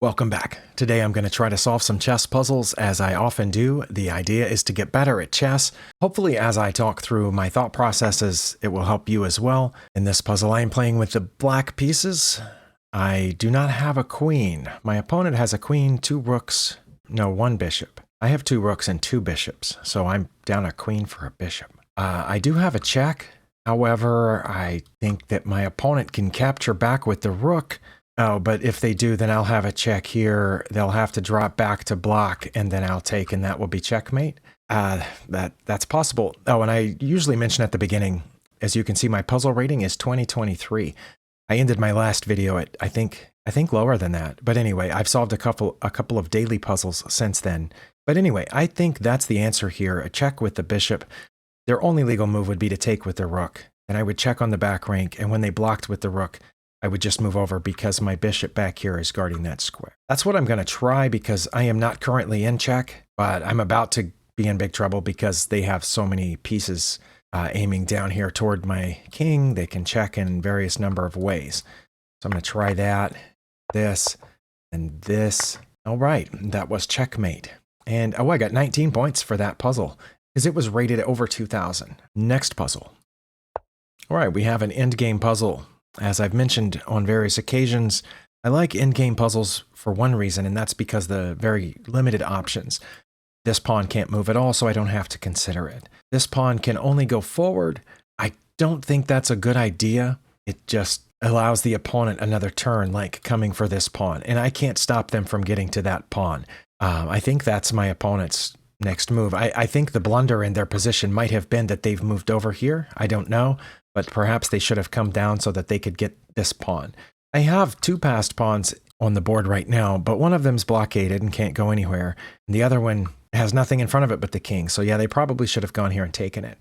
Welcome back. Today I'm going to try to solve some chess puzzles as I often do. The idea is to get better at chess. Hopefully as I talk through my thought processes, it will help you as well. In this puzzle I am playing with the black pieces. I do not have a queen. My opponent has a queen, two rooks, no, one bishop. I have two rooks and two bishops, so I'm down a queen for a bishop. I do have a check. However, I think that my opponent can capture back with the rook. Oh, but if they do, then I'll have a check here. They'll have to drop back to block, and then I'll take, and that will be checkmate. That's possible. Oh, and I usually mention at the beginning, as you can see, my puzzle rating is 2023. I ended my last video at, I think lower than that. But anyway, I've solved a couple of daily puzzles since then. But anyway, I think that's the answer here. A check with the bishop. Their only legal move would be to take with the rook. And I would check on the back rank, and when they blocked with the rook, I would just move over because my bishop back here is guarding that square. That's what I'm going to try because I am not currently in check, but I'm about to be in big trouble because they have so many pieces aiming down here toward my king. They can check in various number of ways. So I'm going to try that, this, and this. All right, that was checkmate. And oh, I got 19 points for that puzzle because it was rated over 2,000. Next puzzle. All right, we have an endgame puzzle. As I've mentioned on various occasions, I like endgame puzzles for one reason, and that's because the very limited options. This pawn can't move at all, so I don't have to consider it. This pawn can only go forward. I don't think that's a good idea. It just allows the opponent another turn, like coming for this pawn, and I can't stop them from getting to that pawn. I think that's my opponent's next move. I think the blunder in their position might have been that they've moved over here. I don't know. But perhaps they should have come down so that they could get this pawn. I have two passed pawns on the board right now, but one of them's blockaded and can't go anywhere. And the other one has nothing in front of it but the king. So yeah, they probably should have gone here and taken it.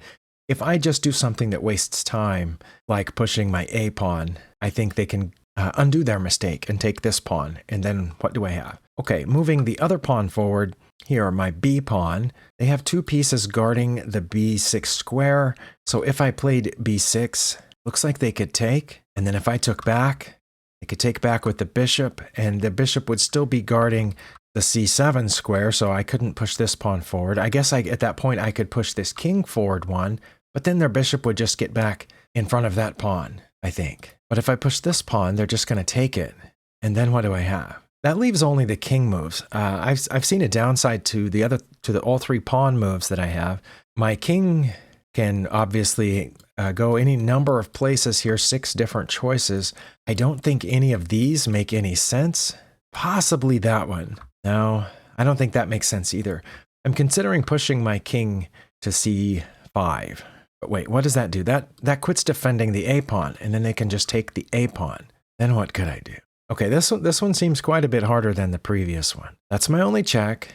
If I just do something that wastes time, like pushing my A pawn, I think they can undo their mistake and take this pawn. And then what do I have? Okay, moving the other pawn forward. Here, my B pawn. They have two pieces guarding the B6 square. So if I played B6, looks like they could take. And then if I took back, they could take back with the bishop. And the bishop would still be guarding the C7 square. So I couldn't push this pawn forward. I guess at that point I could push this king forward one. But then their bishop would just get back in front of that pawn, I think. But if I push this pawn, they're just going to take it. And then what do I have? That leaves only the king moves. I've seen a downside to all three pawn moves that I have. My king can obviously go any number of places here, 6 different choices. I don't think any of these make any sense. Possibly that one. No, I don't think that makes sense either. I'm considering pushing my king to C5. But wait, what does that do? That quits defending the A pawn, and then they can just take the A pawn. Then what could I do? Okay, this one seems quite a bit harder than the previous one. That's my only check,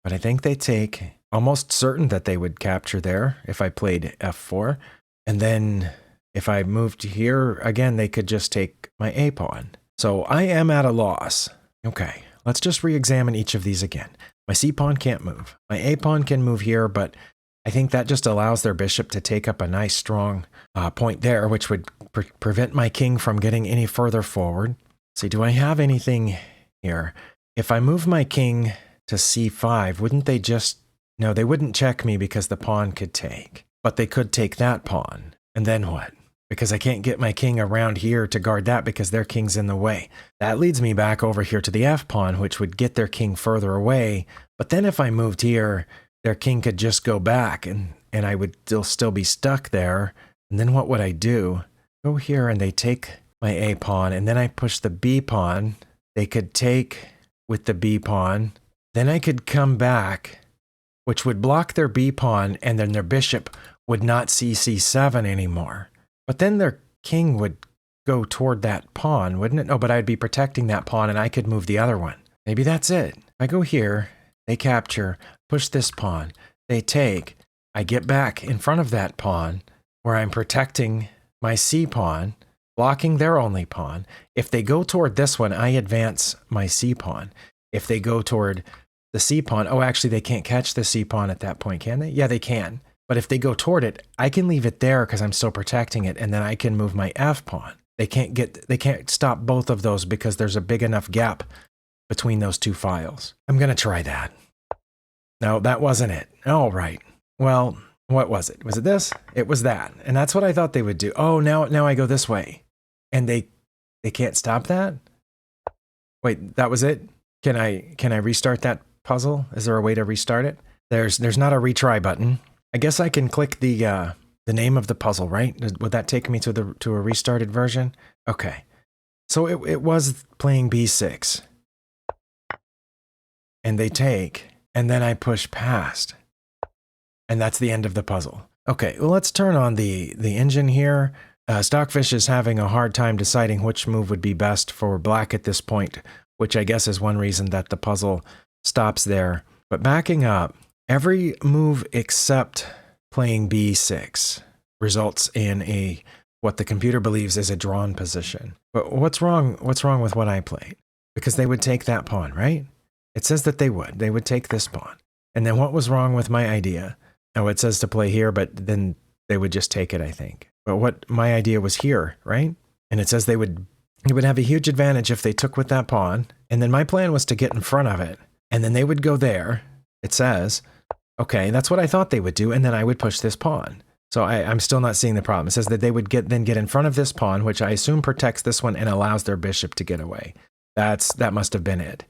but I think they take. Almost certain that they would capture there if I played F4. And then if I moved here, again, they could just take my A pawn. So I am at a loss. Okay, let's just re-examine each of these again. My C pawn can't move. My A pawn can move here, but I think that just allows their bishop to take up a nice strong point there, which would prevent my king from getting any further forward. See, do I have anything here? If I move my king to C5, wouldn't they just... No, they wouldn't check me because the pawn could take. But they could take that pawn. And then what? Because I can't get my king around here to guard that because their king's in the way. That leads me back over here to the F pawn, which would get their king further away. But then if I moved here, their king could just go back and I would still be stuck there. And then what would I do? Go here and they take my A pawn, and then I push the B pawn. They could take with the B pawn. Then I could come back, which would block their B pawn, and then their bishop would not see C7 anymore. But then their king would go toward that pawn, wouldn't it? No, but I'd be protecting that pawn, and I could move the other one. Maybe that's it. I go here, they capture, push this pawn, they take. I get back in front of that pawn, where I'm protecting my C pawn, blocking their only pawn. If they go toward this one, I advance my C pawn. If they go toward the C pawn, oh, actually, they can't catch the C pawn at that point, can they? Yeah, they can. But if they go toward it, I can leave it there because I'm still protecting it, and then I can move my F pawn. They can't stop both of those because there's a big enough gap between those two files. I'm going to try that. No, that wasn't it. All right. Well, what was it? Was it this? It was that. And that's what I thought they would do. Oh, now I go this way. And they can't stop that? Wait, that was it? Can I restart that puzzle? Is there a way to restart it? There's not a retry button. I guess I can click the name of the puzzle, right? Would that take me to a restarted version? Okay. So it was playing B6. And they take, and then I push past. And that's the end of the puzzle. Okay, well, let's turn on the engine here. Stockfish is having a hard time deciding which move would be best for black at this point, which I guess is one reason that the puzzle stops there. But backing up, every move except playing B6 results in what the computer believes is a drawn position. But what's wrong with what I played? Because they would take that pawn, right? It says that they would take this pawn. And then what was wrong with my idea? Oh, it says to play here, but then they would just take it, I think. But what my idea was here, right? And it says it would have a huge advantage if they took with that pawn. And then my plan was to get in front of it. And then they would go there. It says, okay, that's what I thought they would do. And then I would push this pawn. So I'm still not seeing the problem. It says that they would get in front of this pawn, which I assume protects this one and allows their bishop to get away. That must have been it.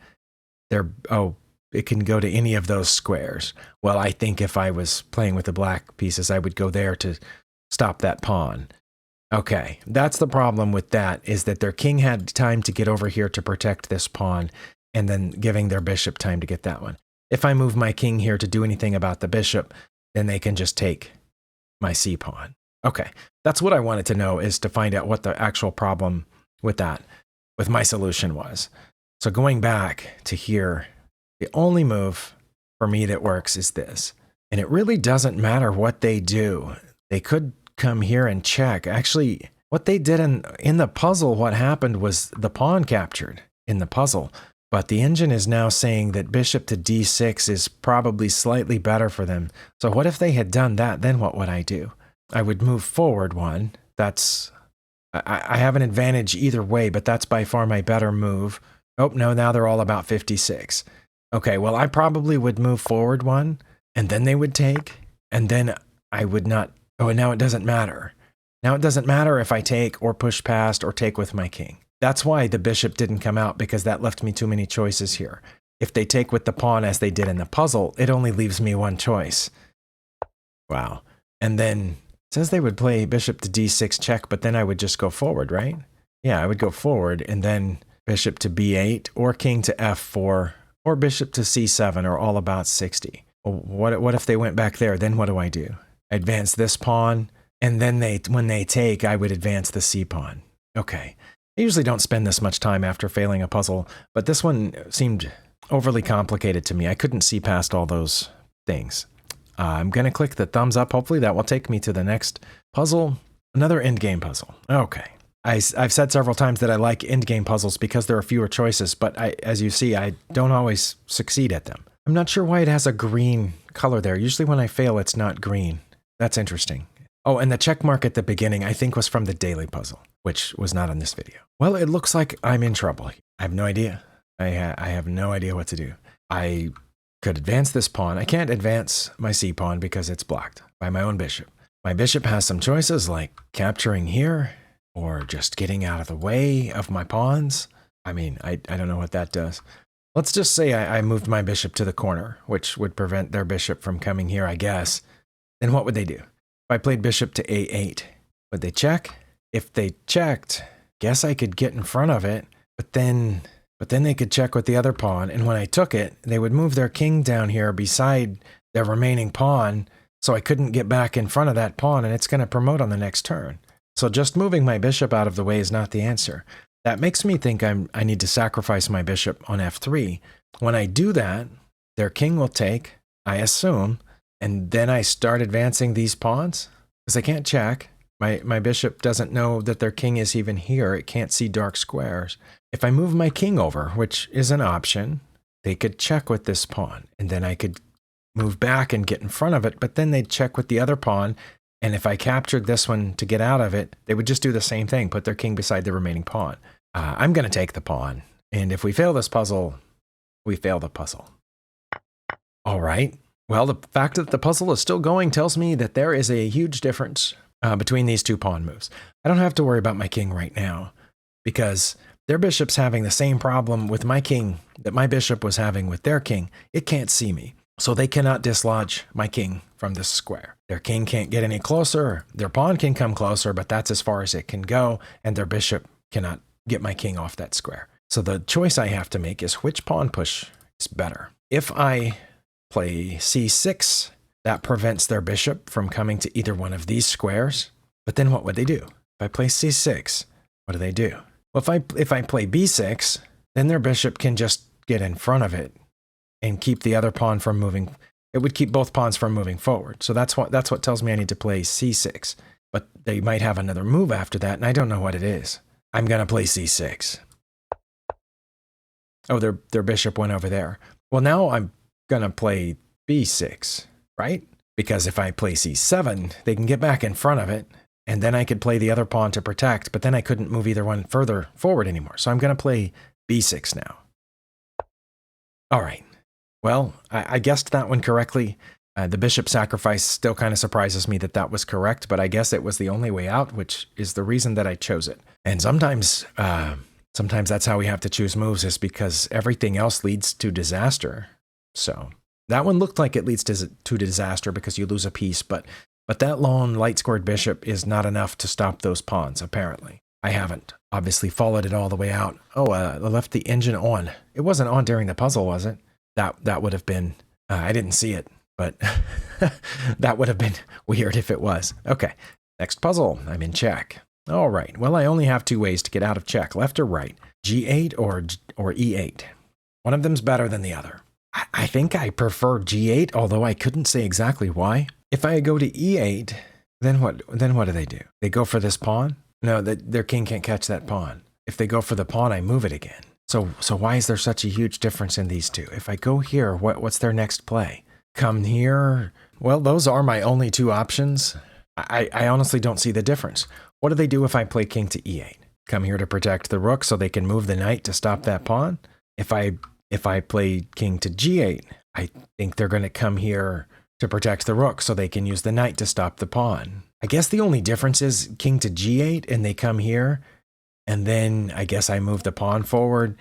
It can go to any of those squares. Well, I think if I was playing with the black pieces, I would go there to stop that pawn. Okay, that's the problem with that, is that their king had time to get over here to protect this pawn, and then giving their bishop time to get that one. If I move my king here to do anything about the bishop, then they can just take my c pawn. Okay, that's what I wanted to know, is to find out what the actual problem with my solution was. So going back to here, the only move for me that works is this. And it really doesn't matter what they do. They could come here and check. Actually, what they did in the puzzle, what happened was the pawn captured in the puzzle. But the engine is now saying that bishop to d6 is probably slightly better for them. So what if they had done that? Then what would I do? I would move forward one. I have an advantage either way, but that's by far my better move. Oh, no, now they're all about 56. Okay, well, I probably would move forward one, and then they would take, and then I would not. Oh, and now it doesn't matter. Now it doesn't matter if I take or push past or take with my king. That's why the bishop didn't come out, because that left me too many choices here. If they take with the pawn as they did in the puzzle, it only leaves me one choice. Wow. And then it says they would play bishop to d6 check, but then I would just go forward, right? Yeah, I would go forward, and then bishop to b8 or king to f4 or bishop to c7 are all about 60. Well, what if they went back there? Then what do? I advance this pawn, and then when they take, I would advance the c pawn. Okay. I usually don't spend this much time after failing a puzzle, but this one seemed overly complicated to me. I couldn't see past all those things. I'm going to click the thumbs up. Hopefully that will take me to the next puzzle, another endgame puzzle. Okay. I've said several times that I like endgame puzzles because there are fewer choices, but as you see, I don't always succeed at them. I'm not sure why it has a green color there. Usually when I fail, it's not green. That's interesting. Oh, and the check mark at the beginning, I think, was from the daily puzzle, which was not on this video. Well, it looks like I'm in trouble. I have no idea. I have no idea what to do. I could advance this pawn. I can't advance my c pawn because it's blocked by my own bishop. My bishop has some choices like capturing here or just getting out of the way of my pawns. I mean, I don't know what that does. Let's just say I moved my bishop to the corner, which would prevent their bishop from coming here, I guess. Then what would they do? If I played bishop to a8, would they check? If they checked, guess I could get in front of it, but then they could check with the other pawn, and when I took it, they would move their king down here beside their remaining pawn, so I couldn't get back in front of that pawn, and it's going to promote on the next turn. So just moving my bishop out of the way is not the answer. That makes me think I need to sacrifice my bishop on f3. When I do that, their king will take, I assume, and then I start advancing these pawns, because I can't check. My bishop doesn't know that their king is even here. It can't see dark squares. If I move my king over, which is an option, they could check with this pawn, and then I could move back and get in front of it, but then they'd check with the other pawn, and if I captured this one to get out of it, they would just do the same thing, put their king beside the remaining pawn. I'm going to take the pawn, And if we fail this puzzle, we fail the puzzle. All right. Well, the fact that the puzzle is still going tells me that there is a huge difference between these two pawn moves. I don't have to worry about my king right now because their bishop's having the same problem with my king that my bishop was having with their king. It can't see me, so they cannot dislodge my king from this square. Their king can't get any closer. Their pawn can come closer, but that's as far as it can go, and their bishop cannot get my king off that square. So the choice I have to make is which pawn push is better. If I play c6, that prevents their bishop from coming to either one of these squares. But then what would they do? If I play c6, what do they do? Well, if I play b6, then their bishop can just get in front of it and keep the other pawn from moving. It would keep both pawns from moving forward. So that's what tells me I need to play c6. But they might have another move after that, and I don't know what it is. I'm going to play c6. Oh, their bishop went over there. Well, now I'm going to play b6, right? Because if I play c7, they can get back in front of it, and then I could play the other pawn to protect, but then I couldn't move either one further forward anymore. So I'm going to play b6 now. All right. Well, I guessed that one correctly. The bishop sacrifice still kind of surprises me that was correct, but I guess it was the only way out, which is the reason that I chose it. And sometimes that's how we have to choose moves, is because everything else leads to disaster. So that one looked like it leads to disaster because you lose a piece, but that lone light-scored bishop is not enough to stop those pawns, apparently. I haven't obviously followed it all the way out. Oh, I left the engine on. It wasn't on during the puzzle, was it? That would have been, I didn't see it, but that would have been weird if it was. Okay, next puzzle, I'm in check. All right, well, I only have two ways to get out of check, left or right, g8 or e8. One of them's better than the other. I think I prefer g8, although I couldn't say exactly why. If I go to e8, then what do they do? They go for this pawn? No, their king can't catch that pawn. If they go for the pawn, I move it again. So why is there such a huge difference in these two? If I go here, what's their next play? Come here? Well, those are my only two options. I honestly don't see the difference. What do they do if I play king to e8? Come here to protect the rook so they can move the knight to stop that pawn? If I play king to g8, I think they're going to come here to protect the rook so they can use the knight to stop the pawn. I guess the only difference is king to g8 and they come here, and then I guess I move the pawn forward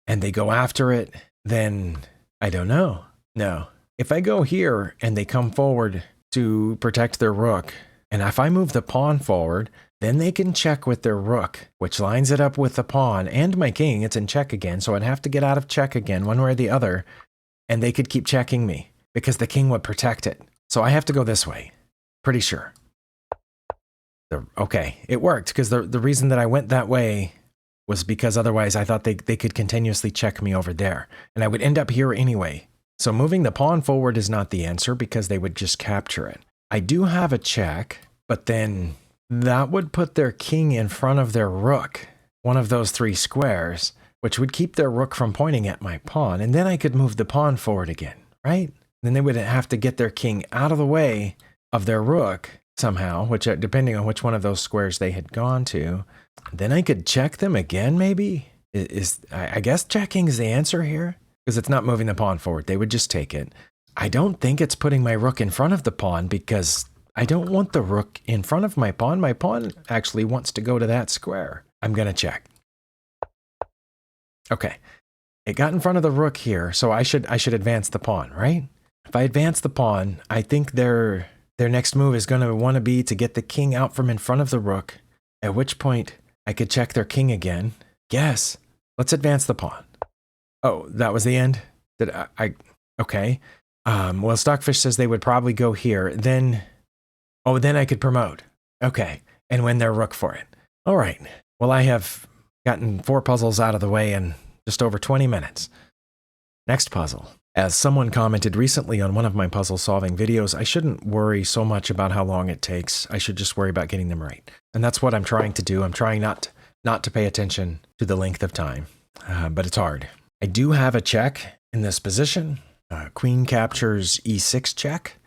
and they go after it. Then I don't know. No. If I go here and they come forward to protect their rook, and if I move the pawn forward, then they can check with their rook, which lines it up with the pawn and my king. It's in check again, so I'd have to get out of check again, one way or the other, and they could keep checking me because the king would protect it. So I have to go this way. Pretty sure. Okay, it worked because the reason that I went that way was because otherwise I thought they could continuously check me over there, and I would end up here anyway. So moving the pawn forward is not the answer because they would just capture it. I do have a check, but then that would put their king in front of their rook, one of those three squares, which would keep their rook from pointing at my pawn, and then I could move the pawn forward again, right? Then they would have to get their king out of the way of their rook somehow, which depending on which one of those squares they had gone to. Then I could check them again, maybe? I guess checking is the answer here, because it's not moving the pawn forward. They would just take it. I don't think it's putting my rook in front of the pawn because I don't want the rook in front of my pawn. My pawn actually wants to go to that square. I'm going to check. Okay. It got in front of the rook here, so I should advance the pawn, right? If I advance the pawn, I think their next move is going to want to be to get the king out from in front of the rook, at which point I could check their king again. Yes. Let's advance the pawn. Oh, that was the end? Okay. Well, Stockfish says they would probably go here. Then I could promote. Okay. And win their rook for it. All right. Well, I have gotten 4 puzzles out of the way in just over 20 minutes. Next puzzle. As someone commented recently on one of my puzzle solving videos, I shouldn't worry so much about how long it takes. I should just worry about getting them right. And that's what I'm trying to do. I'm trying not to pay attention to the length of time, but it's hard. I do have a check in this position. Queen captures e6 check,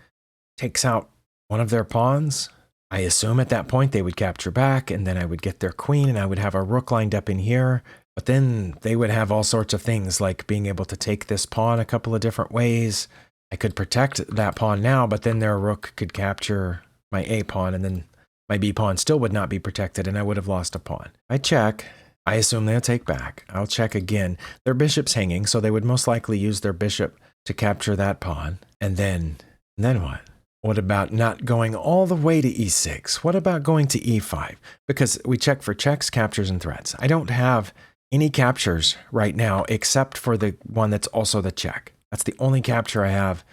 takes out one of their pawns. I assume at that point they would capture back, and then I would get their queen, and I would have a rook lined up in here. But then they would have all sorts of things like being able to take this pawn a couple of different ways. I could protect that pawn now, but then their rook could capture my A pawn, and then my B pawn still would not be protected, and I would have lost a pawn. I check. I assume they'll take back. I'll check again. Their bishop's hanging, so they would most likely use their bishop to capture that pawn. And then what? What about not going all the way to e6? What about going to e5? Because we check for checks, captures, and threats. I don't have any captures right now except for the one that's also the check. That's the only capture I have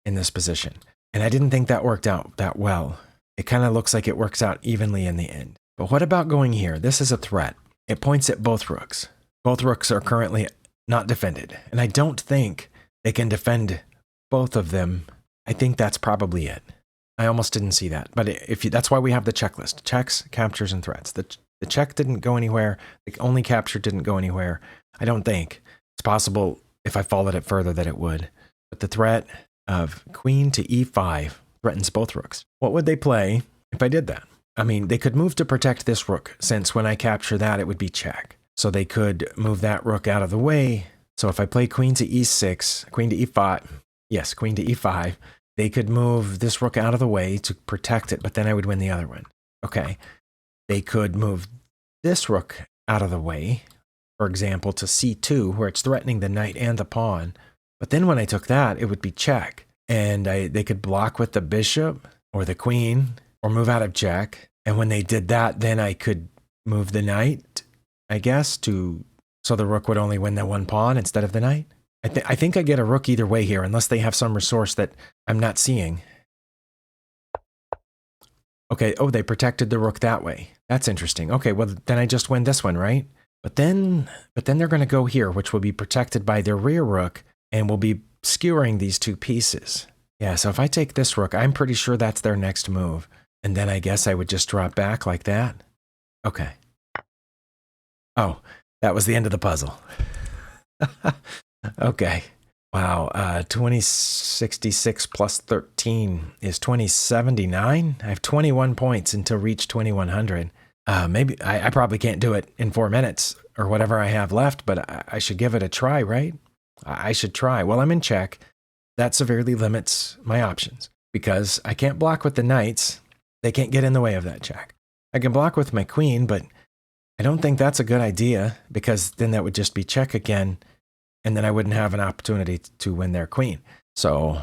in this position. And I didn't think that worked out that well. It kind of looks like it works out evenly in the end. But what about going here? This is a threat. It points at both rooks. Both rooks are currently not defended. And I don't think they can defend both of them. I think that's probably it. I almost didn't see that. But that's why we have the checklist. Checks, captures, and threats. The check didn't go anywhere. The only capture didn't go anywhere. I don't think. It's possible if I followed it further that it would. But the threat of queen to e5 threatens both rooks. What would they play if I did that? I mean, they could move to protect this rook, since when I capture that, it would be check. So they could move that rook out of the way. So if I play queen to e6, queen to e5, yes, queen to e5, they could move this rook out of the way to protect it, but then I would win the other one. Okay. They could move this rook out of the way, for example, to c2, where it's threatening the knight and the pawn. But then when I took that, it would be check. And they could block with the bishop or the queen or move out of check. And when they did that, then I could move the knight, I guess, so the rook would only win the one pawn instead of the knight. I think I get a rook either way here, unless they have some resource that I'm not seeing. Okay, oh, they protected the rook that way. That's interesting. Okay, well, then I just win this one, right? But then they're going to go here, which will be protected by their rear rook, and will be skewering these two pieces. Yeah, so if I take this rook, I'm pretty sure that's their next move. And then I guess I would just drop back like that. Okay. Oh, that was the end of the puzzle. Okay. Wow. 2066 plus 13 is 2079. I have 21 points until reach 2100. Maybe I probably can't do it in 4 minutes or whatever I have left, but I should give it a try, right? I should try. Well, I'm in check. That severely limits my options because I can't block with the knights. They can't get in the way of that check. I can block with my queen, but I don't think that's a good idea because then that would just be check again, and then I wouldn't have an opportunity to win their queen. So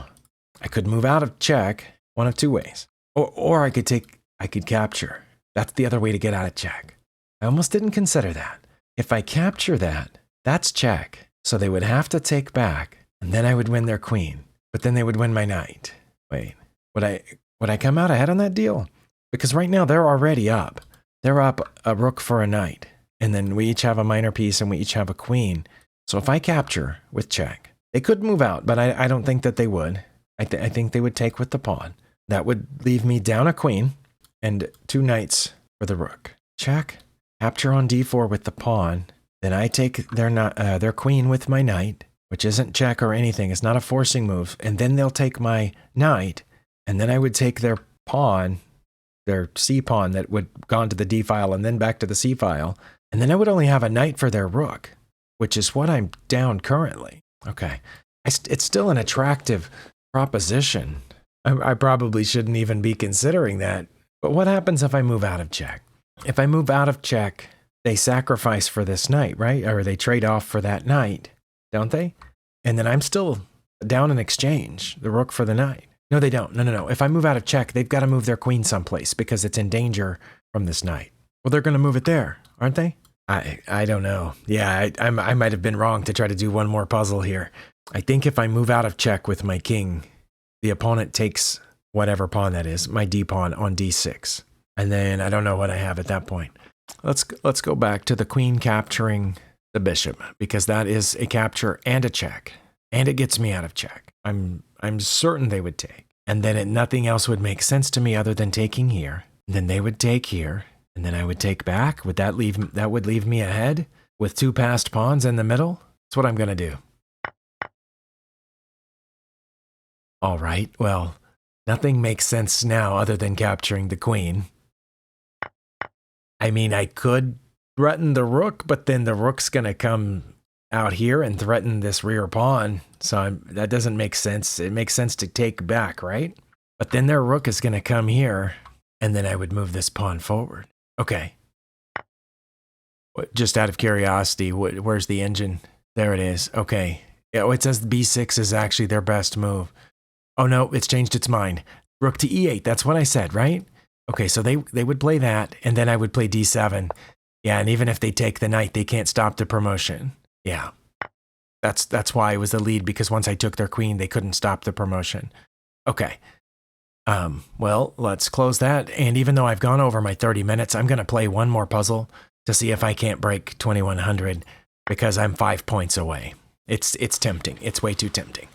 I could move out of check one of two ways. Or I could capture. That's the other way to get out of check. I almost didn't consider that. If I capture that, that's check. So they would have to take back, and then I would win their queen. But then they would win my knight. Wait, would I come out ahead on that deal? Because right now they're already up. They're up a rook for a knight. And then we each have a minor piece and we each have a queen. So if I capture with check, they could move out, but I don't think that they would. I think they would take with the pawn. That would leave me down a queen and 2 knights for the rook. Check, capture on d4 with the pawn. Then I take their queen with my knight, which isn't check or anything. It's not a forcing move. And then they'll take my knight. And then I would take their pawn, their c pawn that would gone to the d file and then back to the c file. And then I would only have a knight for their rook, which is what I'm down currently. Okay. It's still an attractive proposition. I probably shouldn't even be considering that. But what happens if I move out of check? If I move out of check, they sacrifice for this knight, right? Or they trade off for that knight, don't they? And then I'm still down in exchange, the rook for the knight. No, they don't. No. If I move out of check, they've got to move their queen someplace because it's in danger from this knight. Well, they're going to move it there, aren't they? I don't know. Yeah, I might have been wrong to try to do one more puzzle here. I think if I move out of check with my king, the opponent takes whatever pawn that is, my d pawn on d6. And then I don't know what I have at that point. Let's go back to the queen capturing the bishop, because that is a capture and a check, and it gets me out of check. I'm certain they would take. And then nothing else would make sense to me other than taking here. And then they would take here, and then I would take back. That would leave me ahead with 2 passed pawns in the middle? That's what I'm going to do. All right, well, nothing makes sense now other than capturing the queen. I mean, I could threaten the rook, but then the rook's going to come out here and threaten this rear pawn. So that doesn't make sense. It makes sense to take back, right? But then their rook is going to come here, and then I would move this pawn forward. Okay. Just out of curiosity, where's the engine? There it is. Okay. Oh, it says b6 is actually their best move. Oh no, it's changed its mind. Rook to e8. That's what I said, right? Okay, so they would play that, and then I would play d7. Yeah, and even if they take the knight, they can't stop the promotion. Yeah. That's why it was the lead, because once I took their queen, they couldn't stop the promotion. Okay. Well, let's close that. And even though I've gone over my 30 minutes, I'm going to play one more puzzle to see if I can't break 2100, because I'm 5 points away. It's tempting. It's way too tempting.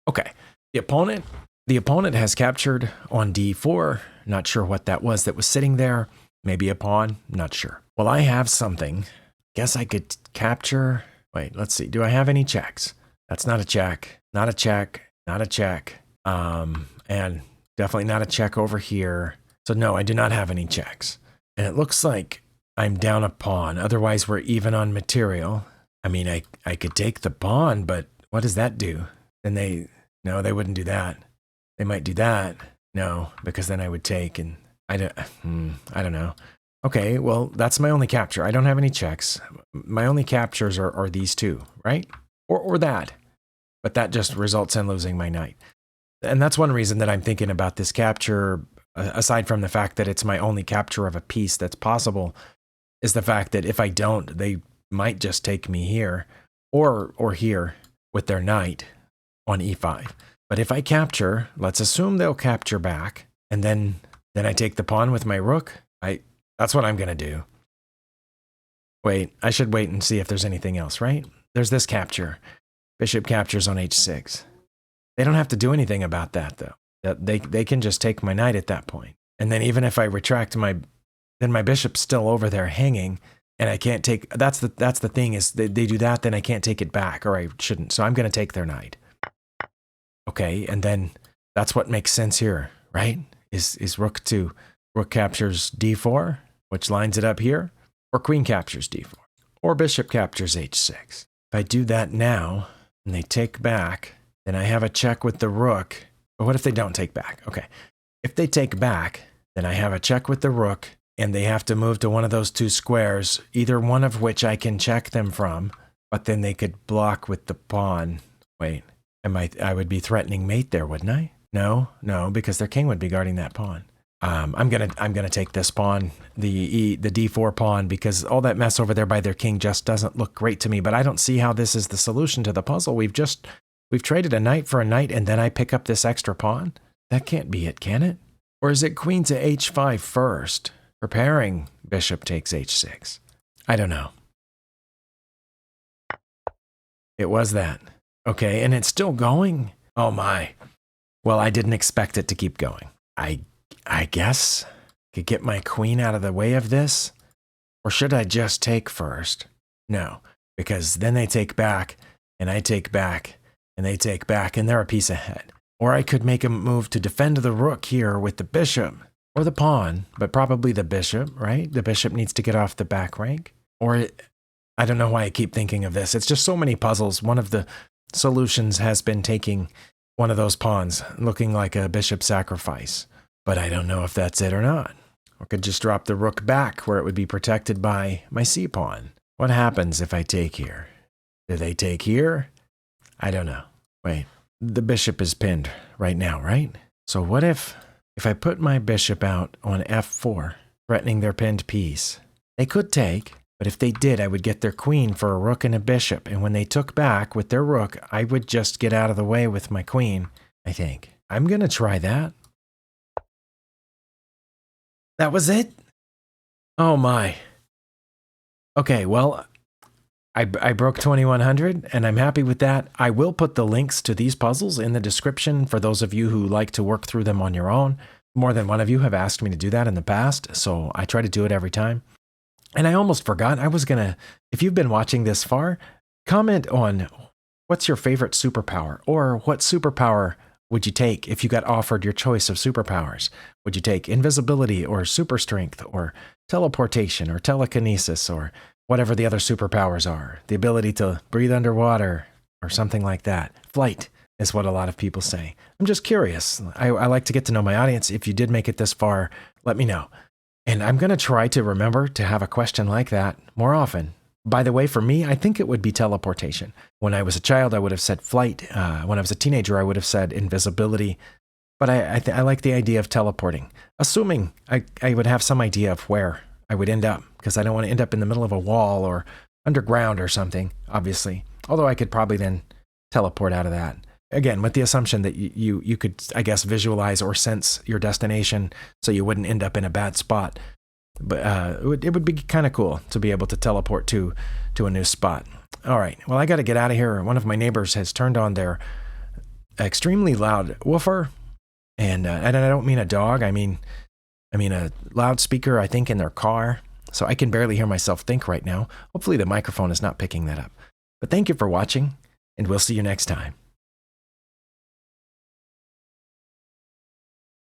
Okay. The opponent has captured on d4. Not sure what that was sitting there. Maybe a pawn. Not sure. Well, I have something. Guess I could capture. Wait, let's see. Do I have any checks? That's not a check. Not a check. Not a check. And definitely not a check over here. So no, I do not have any checks. And it looks like I'm down a pawn. Otherwise, we're even on material. I mean, I could take the pawn, but what does that do? Then no, they wouldn't do that. They might do that. No, because then I would take, and I don't know. Okay, well, that's my only capture. I don't have any checks. My only captures are these two, right? Or that. But that just results in losing my knight. And that's one reason that I'm thinking about this capture, aside from the fact that it's my only capture of a piece that's possible, is the fact that if I don't, they might just take me here or here with their knight on e5. But if I capture, let's assume they'll capture back, and then I take the pawn with my rook. That's what I'm going to do. Wait, I should wait and see if there's anything else, right? There's this capture. Bishop captures on h6. They don't have to do anything about that, though. They can just take my knight at that point. And then even if I retract then my bishop's still over there hanging, and I can't take, that's the thing, is they do that, then I can't take it back, or I shouldn't. So I'm going to take their knight. Okay, and then that's what makes sense here, right? Is rook captures d4, which lines it up here, or queen captures d4, or bishop captures h6. If I do that now, and they take back, then I have a check with the rook. But what if they don't take back? Okay, if they take back, then I have a check with the rook, and they have to move to one of those two squares, either one of which I can check them from, but then they could block with the pawn. Wait, I would be threatening mate there, wouldn't I? No, because their king would be guarding that pawn. I'm gonna take this pawn, the d4 pawn, because all that mess over there by their king just doesn't look great to me. But I don't see how this is the solution to the puzzle. We've traded a knight for a knight, and then I pick up this extra pawn. That can't be it, can it? Or is it queen to h5 first, preparing bishop takes h6? I don't know. It was that. Okay, and it's still going? Oh my. Well, I didn't expect it to keep going. I guess I could get my queen out of the way of this? Or should I just take first? No, because then they take back, and I take back, and they take back, and they're a piece ahead. Or I could make a move to defend the rook here with the bishop, or the pawn, but probably the bishop, right? The bishop needs to get off the back rank. Or I don't know why I keep thinking of this. It's just so many puzzles. One of the solutions has been taking one of those pawns, looking like a bishop sacrifice. But I don't know if that's it or not. Or could just drop the rook back where it would be protected by my c pawn. What happens if I take here? Do they take here? I don't know. Wait, the bishop is pinned right now, right? So what if I put my bishop out on f4, threatening their pinned piece? They could take, but if they did, I would get their queen for a rook and a bishop. And when they took back with their rook, I would just get out of the way with my queen, I think. I'm going to try that. That was it? Oh my. Okay, well, I broke 2100, and I'm happy with that. I will put the links to these puzzles in the description for those of you who like to work through them on your own. More than one of you have asked me to do that in the past, so I try to do it every time. And I almost forgot, I was gonna, if you've been watching this far, comment on what's your favorite superpower, or what superpower would you take if you got offered your choice of superpowers? Would you take invisibility, or super strength, or teleportation, or telekinesis, or whatever the other superpowers are. The ability to breathe underwater or something like that. Flight is what a lot of people say. I'm just curious. I like to get to know my audience. If you did make it this far, let me know. And I'm going to try to remember to have a question like that more often. By the way, for me, I think it would be teleportation. When I was a child, I would have said flight. When I was a teenager, I would have said invisibility. But I like the idea of teleporting, assuming I would have some idea of where I would end up, because I don't want to end up in the middle of a wall or underground or something, obviously. Although I could probably then teleport out of that. Again, with the assumption that you could, I guess, visualize or sense your destination so you wouldn't end up in a bad spot. But it would be kind of cool to be able to teleport to a new spot. All right, well, I got to get out of here. One of my neighbors has turned on their extremely loud woofer. And I don't mean a dog. I mean a loudspeaker, I think, in their car. So I can barely hear myself think right now. Hopefully the microphone is not picking that up. But thank you for watching, and we'll see you next time.